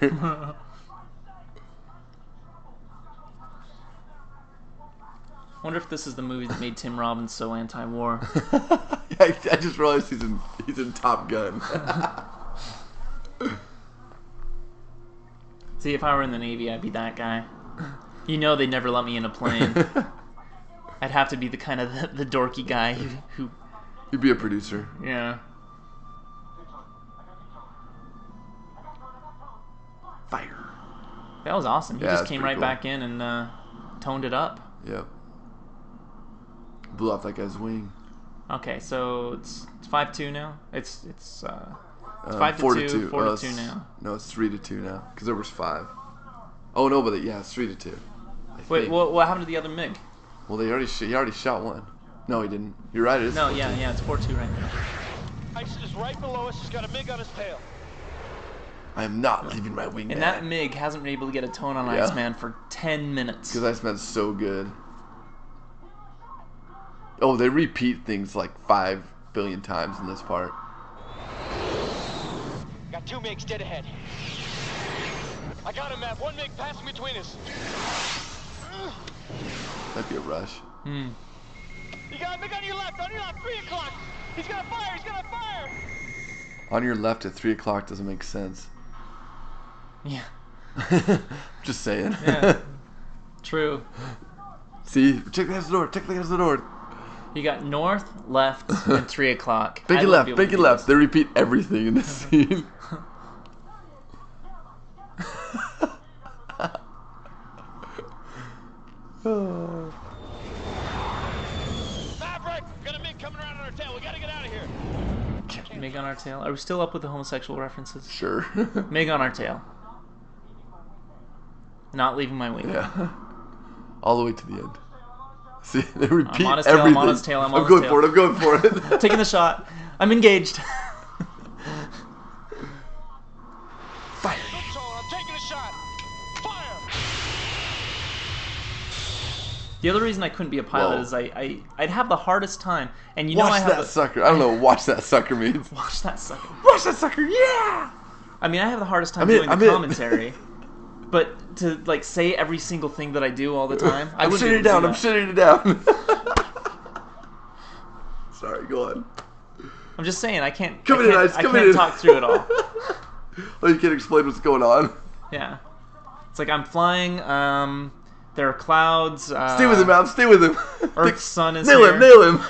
Wonder if this is the movie that made Tim Robbins so anti-war. I just realized he's in Top Gun. See, if I were in the Navy, I'd be that guy. You know they'd never let me in a plane. I'd have to be the kind of the dorky guy who... You'd be a producer. Yeah. Fire. That was awesome. He Yeah, just that's came pretty right cool. back in and toned it up. Yep. Blew off that guy's wing. Okay, so it's 5-2 now. It's 5-2, 4-2. 4-2 now. No, it's 3-2 now because there was 5. Oh no, but it's 3-2. Wait, what happened to the other MiG? Well, he already shot one. No, he didn't. You're right. It is No, 4-2. yeah, it's 4-2 right now. Ice is right below us. He's got a MiG on his tail. I am not leaving my wing. And that MiG hasn't been able to get a tone on Yeah. Iceman for 10 minutes. Because Iceman's so good. Oh, they repeat things like 5 billion times in this part. Got 2 MiGs dead ahead. I got him, Matt. 1 MiG passing between us. That'd be a rush. Hmm. You got a MiG on your left. 3 o'clock. He's gonna fire. On your left at 3 o'clock doesn't make sense. Yeah. Just saying. Yeah. True. See, check the door. Check the door. You got north, left, and 3 o'clock. Big and left. Big and left. They repeat everything in this scene. Maverick, got a MiG coming around on our tail. We gotta get out of here. MiG on our tail. Are we still up with the homosexual references? Sure. MiG on our tail. Not leaving my wing. Yeah. All the way to the end. See, they repeat I'm on his tail, everything. I'm on his tail, I'm on his going tail. for it. I'm going for it. Taking the shot. I'm engaged. Fire. I'm taking a shot. Fire. The other reason I couldn't be a pilot Whoa. is I'd have the hardest time. And you know Watch I have that sucker. I don't know what watch that sucker means. Watch that sucker. Watch that sucker. Yeah. I mean, I have the hardest time I'm in, doing I'm the in. commentary. But to like say every single thing that I do all the time, I I'm wouldn't shutting it be able down. to do I'm that. shutting it down. Sorry, go on. I'm just saying I can't. Come I in, can't, Ice. I Come can't in. talk through it all. Oh, you can't explain what's going on. Yeah, it's like I'm flying. There are clouds. Stay with him, Al. Stay with him. Earth's sun is nail here. him. Nail him.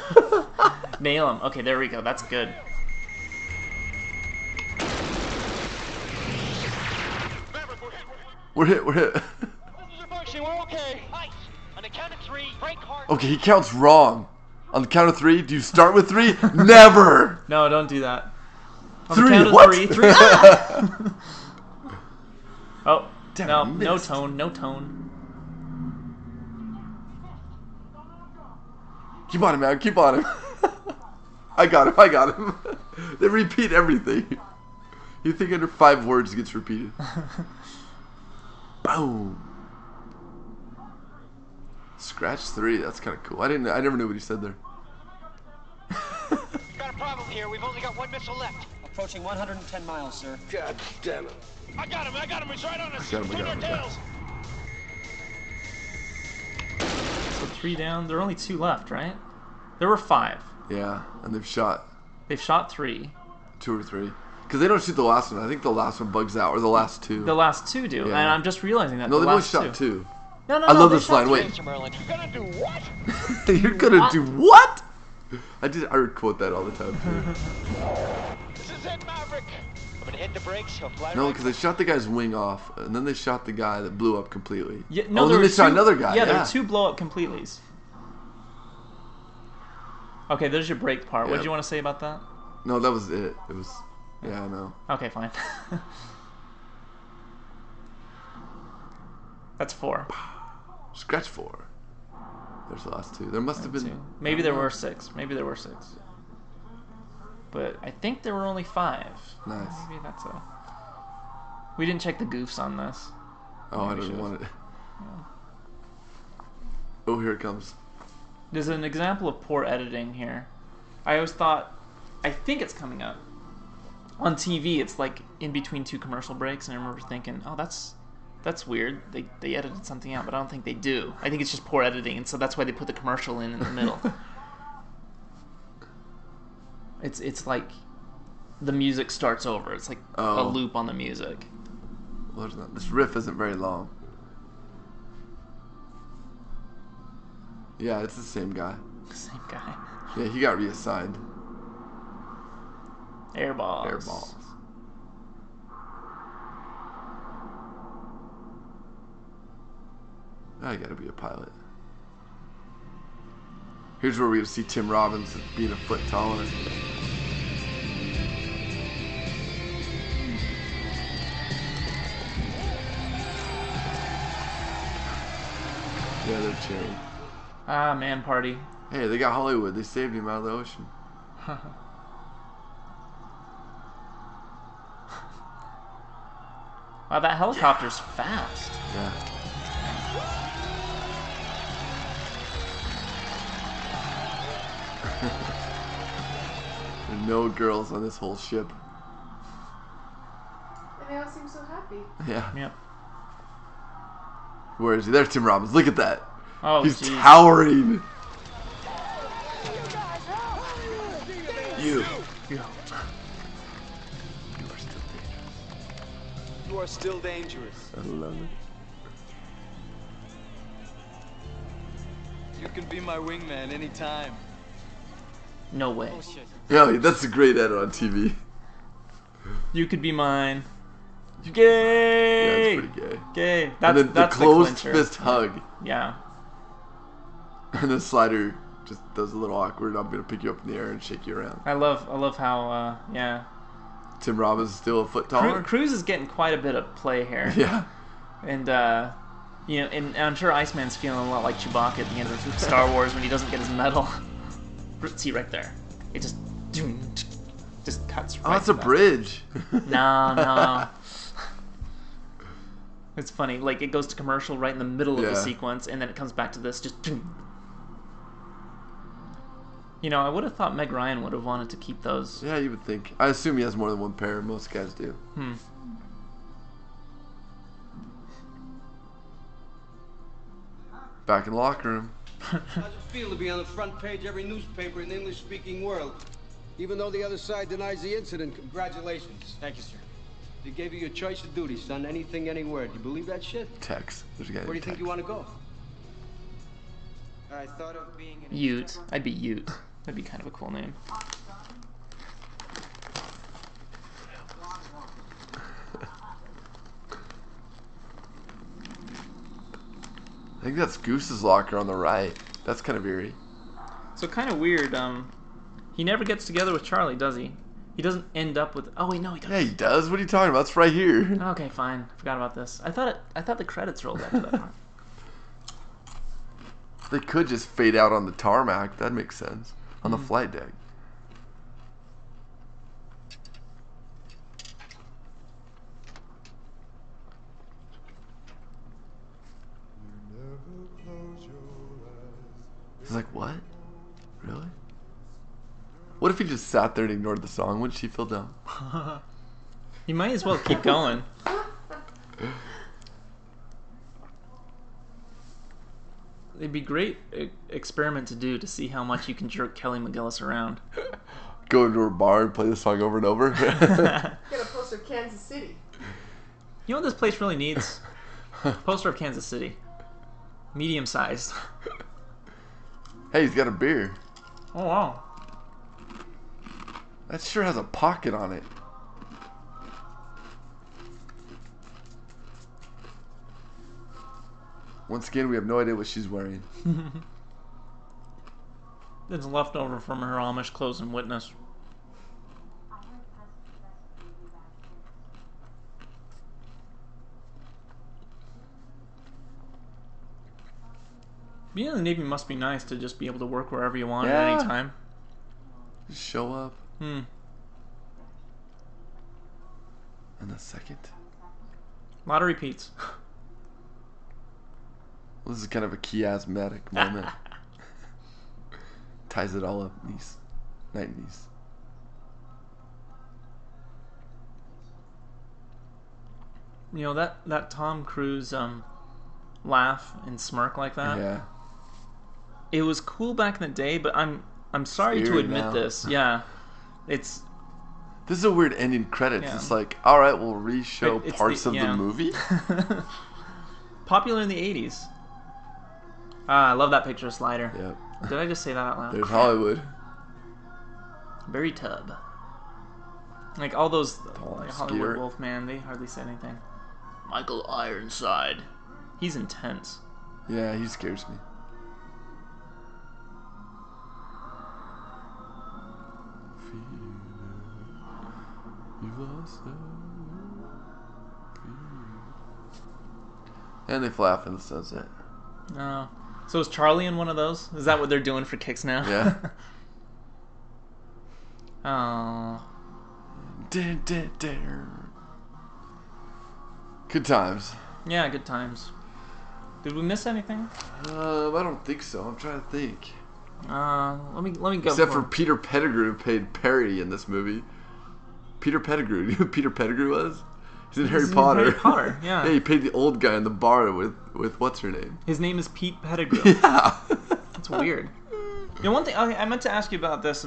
Nail him. Okay, there we go. That's good. We're hit. We're hit. This is a function. We're okay. Ice. On the count of 3, break hard. Okay, he counts wrong. On the count of 3, do you start with 3? Never. No, don't do that. On 3. The count of What? 3. Ah! Oh, Damn, no, I no missed. tone, no tone. Keep on him, man. Keep on him. I got him. I got him. They repeat everything. You think under 5 words gets repeated. Boom. Scratch 3. That's kind of cool. I never knew what he said there. Got a problem here. We've only got 1 missile left. Approaching 110 miles, sir. God damn it. I got him. He's right on us. I got him, I Between got our him, I got tails. So 3 down. There are only 2 left, right? There were 5. Yeah, and they've shot They've shot 3. 2 or 3. Because they don't shoot the last one. I think the last one bugs out, or the last 2. The last 2 do, Yeah. and I'm just realizing that. No, the they've only last shot 2. No, I love they this shot line. 3. Wait. You're gonna do what? You're gonna do what? I would quote that all the time too. This is it, Maverick. I'm gonna hit the brakes. He'll fly No, right because they shot the guy's wing off, and then they shot the guy that blew up completely. Yeah, Oh, no, and there then were they shot 2 another guy. Yeah, there were 2 blow up completelies. Okay, there's your break part. What Yeah. did you want to say about that? No, that was it. It was. Yeah, I know. Okay, fine. That's 4. Scratch 4. There's the last 2. There must have been. 2. Maybe there were 6. But I think there were only 5. Nice. Maybe that's a. We didn't check the goofs on this. Oh, I we didn't should've. want it. Oh, here it comes. There's an example of poor editing here. I always thought, I think it's coming up. On TV, it's like in between 2 commercial breaks, and I remember thinking, oh, that's weird. They edited something out, but I don't think they do. I think it's just poor editing, and so that's why they put the commercial in the middle. It's like the music starts over. It's like a loop on the music. Well, this riff isn't very long. Yeah, it's the same guy. Same guy. Yeah, he got reassigned. Airballs. Airballs. I gotta be a pilot. Here's where we see Tim Robbins being a foot taller. Yeah, they're cheering. Ah, man party. Hey, they got Hollywood. They saved him out of the ocean. Wow, that helicopter's fast. Yeah. There are no girls on this whole ship. And they all seem so happy. Yeah. Yep. Where is he? There's Tim Robbins. Look at that. Oh, he's geez. towering. You. You are still dangerous. I love it. You can be my wingman anytime. No way. Oh shit. Yeah, that's a great edit on TV. You could be mine. You gay. Yeah, it's pretty gay. Gay. And then That's the closed clincher. fist hug. Yeah. And the slider just does a little awkward. I'm gonna pick you up in the air and shake you around. I love how yeah. Tim Robbins is still a foot taller. Cruz is getting quite a bit of play here. Yeah. And you know, and I'm sure Iceman's feeling a lot like Chewbacca at the end of Star Wars when he doesn't get his medal. See right there. It just cuts. Oh, right that's a to that. bridge. No. It's funny. Like it goes to commercial right in the middle of the Yeah. sequence, and then it comes back to this. Just. You know, I would have thought Meg Ryan would have wanted to keep those. Yeah, you would think. I assume he has more than one pair. Most guys do. Back in the locker room. How's it feel to be on the front page of every newspaper in the English-speaking world? Even though the other side denies the incident, congratulations. Thank you, sir. They gave you your choice of duty, son. Anything, anywhere. Do you believe that shit? Tex. There's a guy Where do you named think Tex. you want to go? I thought of being an Ute. I'd be Ute. That'd be kind of a cool name. I think that's Goose's locker on the right. That's kind of eerie. So kind of weird. He never gets together with Charlie, does he? He doesn't end up with. Oh wait, no, he does. Yeah, he does. What are you talking about? It's right here. Okay, fine. Forgot about this. I thought the credits rolled after that part. They could just fade out on the tarmac. That makes sense. On the flight deck. He's like, what? Really? What if he just sat there and ignored the song? Wouldn't she feel dumb? You might as well keep going. It'd be a great experiment to do to see how much you can jerk Kelly McGillis around. Go into a bar and play the song over and over. Get a poster of Kansas City. You know what this place really needs? Poster of Kansas City. Medium sized. Hey, he's got a beer. Oh wow. That sure has a pocket on it. Once again, we have no idea what she's wearing. It's left over from her Amish clothes and Witness. Being in the Navy must be nice to just be able to work wherever you want at any time. Just show up. Hmm. And a second. A lot of repeats. Well, this is kind of a chiasmatic moment. Ties it all up. Niece. Night niece. You know, that Tom Cruise laugh and smirk like that. Yeah. It was cool back in the day, but I'm sorry to Eerie admit now. this. Yeah. It's This is a weird ending credits. Yeah. It's like, all right, we'll re-show It's parts the- of yeah. the movie. popular in the 80s. Ah, I love that picture of Slider. Yep. Did I just say that out loud? There's Hollywood. Barry Tubb. Like all those Paul like Hollywood Skeeter. Wolfman, they hardly say anything. Michael Ironside. He's intense. Yeah, he scares me. And they fly off in the sunset. Oh. So is Charlie in one of those? Is that what they're doing for kicks now? Yeah. Oh. Good times. Yeah, good times. Did we miss anything? I don't think so. I'm trying to think. Let me go. Except for Peter Pettigrew played Perry in this movie. Peter Pettigrew. You know who Peter Pettigrew was? He's in Harry Potter. Harry Potter, yeah. Yeah, he played the old guy in the bar with what's her name? His name is Pete Pettigrew. Yeah. That's weird. You know, one thing I meant to ask you about this.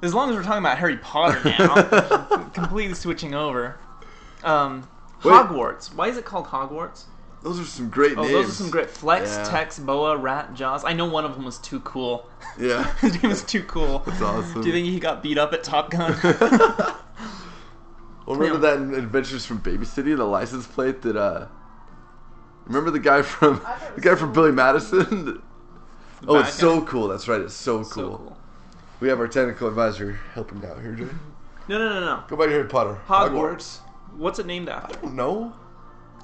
As long as we're talking about Harry Potter now, completely switching over. Hogwarts. Why is it called Hogwarts? Those are some great names. Those are some great. Flex, Yeah. Tex, Boa, Rat, Jaws. I know one of them was too cool. Yeah. His name was too cool. That's awesome. Do you think he got beat up at Top Gun? Well, remember that in Adventures from Baby City, the license plate that remember the guy from Billy Madison? Oh, it's so cool. That's right. It's so cool. We have our technical advisor helping out here, Jay. No. Go back to Harry Potter. Hogwarts. What's it named after? I don't know.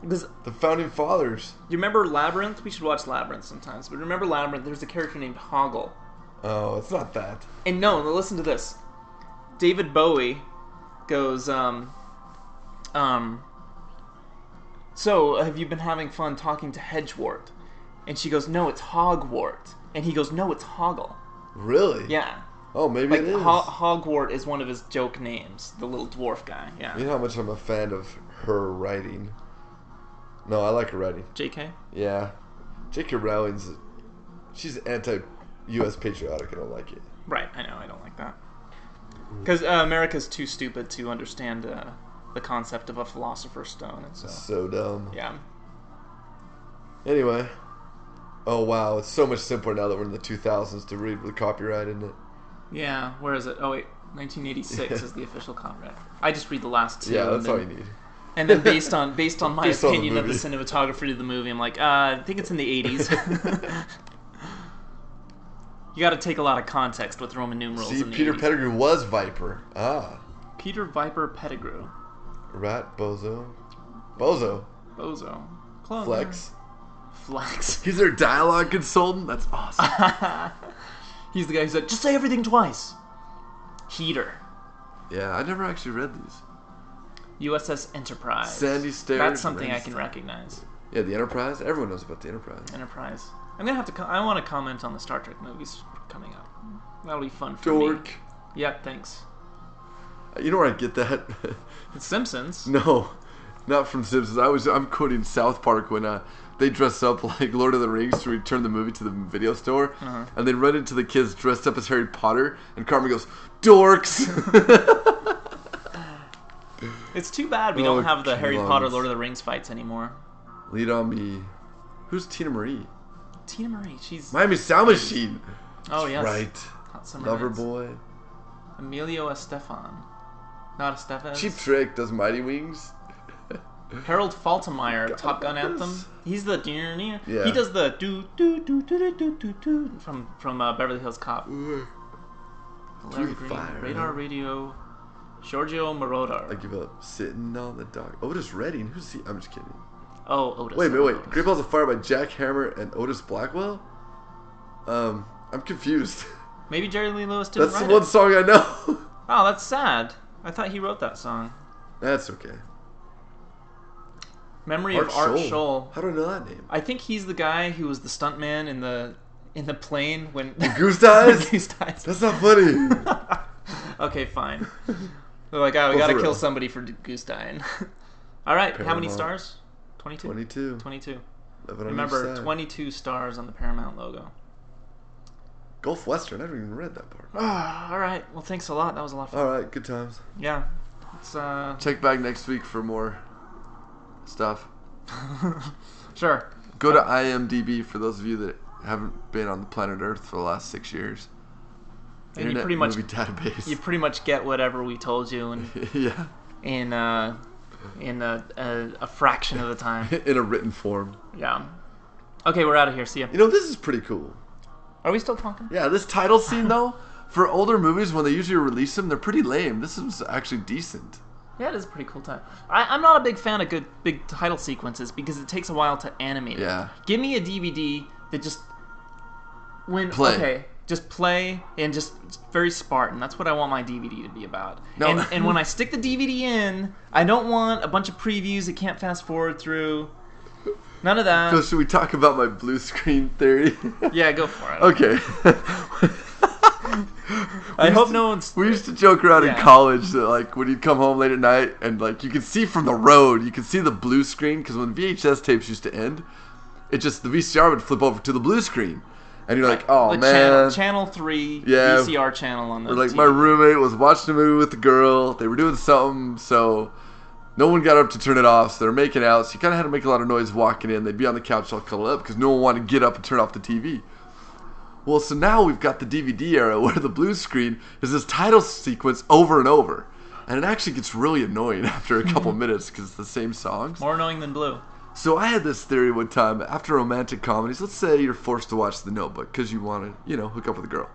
Because the founding fathers. You remember Labyrinth? We should watch Labyrinth sometimes. But remember Labyrinth? There's a character named Hoggle. Oh, it's not that. And no, listen to this. David Bowie goes, so have you been having fun talking to Hedgewort? And she goes, no, it's Hogwart. And he goes, no, it's Hoggle. Really? Yeah. Oh, maybe it is. Hogwart is one of his joke names, the little dwarf guy. Yeah. You know how much I'm a fan of her writing. No, I like her writing. J.K.? Yeah. J.K. Rowling's, she's anti-U.S. patriotic. I don't like it. Right, I know, I don't like that. Because America's too stupid to understand the concept of a philosopher's stone. And so dumb. Yeah. Anyway. Oh, wow. It's so much simpler now that we're in the 2000s to read with copyright, isn't it? Yeah, where is it? Oh, wait. 1986 is the official copyright. I just read the last two. Yeah, that's all you need. And then based on my opinion of the cinematography of the movie, I'm like, I think it's in the 80s. You got to take a lot of context with Roman numerals. See, in the Peter 80s. Pettigrew was Viper. Ah. Peter Viper Pettigrew. Rat Bozo. Bozo. Flex. Flex. He's their dialogue consultant? That's awesome. He's the guy who said, just say everything twice. Heater. Yeah, I never actually read these. USS Enterprise. Sandy Stairs. That's something I can recognize. Yeah, the Enterprise. Everyone knows about the Enterprise. I'm gonna have to. I want to comment on the Star Trek movies coming up. That'll be fun for Dork. me. Yeah, thanks. You know where I get that? It's Simpsons. No, not from Simpsons. I'm quoting South Park when they dress up like Lord of the Rings to return the movie to the video store, and they run into the kids dressed up as Harry Potter, and Carmen goes, "Dorks." It's too bad we don't have the Harry Potter Lord of the Rings fights anymore. Lead on me. Who's Tina Marie? Tina Marie, she's Miami Sound Machine. Oh yes, right. Hot Summer Lover Nights. Boy. Emilio Estefan, not Estefan. Cheap Trick does Mighty Wings. Harold Faltermeyer, Top Gun anthem. He's the Yeah. He does the do do do do do do do from Beverly Hills Cop. Larry Green, Radar Radio, Giorgio Moroder. I give up. Sitting on the dock. Otis Redding. Who's he? I'm just kidding. Oh, Otis. Wait. Otis. Great Balls of Fire by Jack Hammer and Otis Blackwell? I'm confused. Maybe Jerry Lee Lewis didn't That's write the one it. song I know. Oh, that's sad. I thought he wrote that song. That's okay. Memory of Art Scholl. How do I know that name? I think he's the guy who was the stuntman in the plane when the Goose dies? Goose dies. That's not funny. Okay, fine. They're like, oh, we gotta kill somebody for Goose dying. All right, how many stars? 22? 22. Remember, 22 stars on the Paramount logo. Gulf Western. I haven't even read that part. All right. Well, thanks a lot. That was a lot of fun. All right. Good times. Yeah. Let's check back next week for more stuff. Sure. Go to IMDb for those of you that haven't been on the planet Earth for the last 6 years. And Internet you pretty much movie database. You pretty much get whatever we told you, and Yeah. in a fraction of the time. In a written form. Yeah. Okay, we're out of here. See ya. You know, this is pretty cool. Are we still talking? Yeah, this title scene though, for older movies when they usually release them, they're pretty lame. This is actually decent. Yeah, it is a pretty cool title. I'm not a big fan of good big title sequences because it takes a while to animate it. Yeah. Give me a DVD that just Play. Okay, just play and just very Spartan. That's what I want my DVD to be about. No. And when I stick the DVD in, I don't want a bunch of previews that can't fast forward through. None of that. So should we talk about my blue screen theory? Yeah, go for it. Okay. I hope no one's... We used to joke around in college that, like, when you'd come home late at night and, like, you could see from the road, you could see the blue screen, because when VHS tapes used to end, the VCR would flip over to the blue screen. And you're like, oh, man. Channel 3 Yeah. VCR channel on the Or, like, TV. my roommate was watching a movie with the girl. They were doing something, so no one got up to turn it off, so they were making out. So you kind of had to make a lot of noise walking in. They'd be on the couch all cuddled up because no one wanted to get up and turn off the TV. Well, so now we've got the DVD era where the blue screen is this title sequence over and over. And it actually gets really annoying after a couple minutes because it's the same songs. More annoying than blue. So I had this theory one time, after romantic comedies, let's say you're forced to watch The Notebook because you want to, hook up with a girl.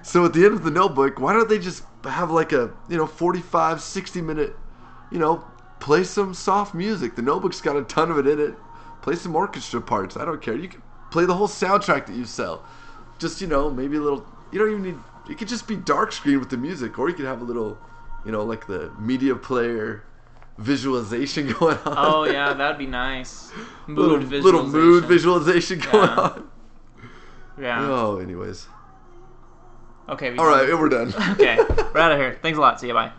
So at the end of The Notebook, why don't they just have like a, 45, 60-minute, play some soft music. The Notebook's got a ton of it in it. Play some orchestra parts. I don't care. You can play the whole soundtrack that you sell. Just, maybe a little, you don't even need, it could just be dark screen with the music, or you could have a little, like the media player visualization going on. Oh, yeah, that'd be nice. Little mood visualization going on. Yeah. Oh, anyways. Okay. All right, we're done. Okay, we're out of here. Thanks a lot. See you. Bye.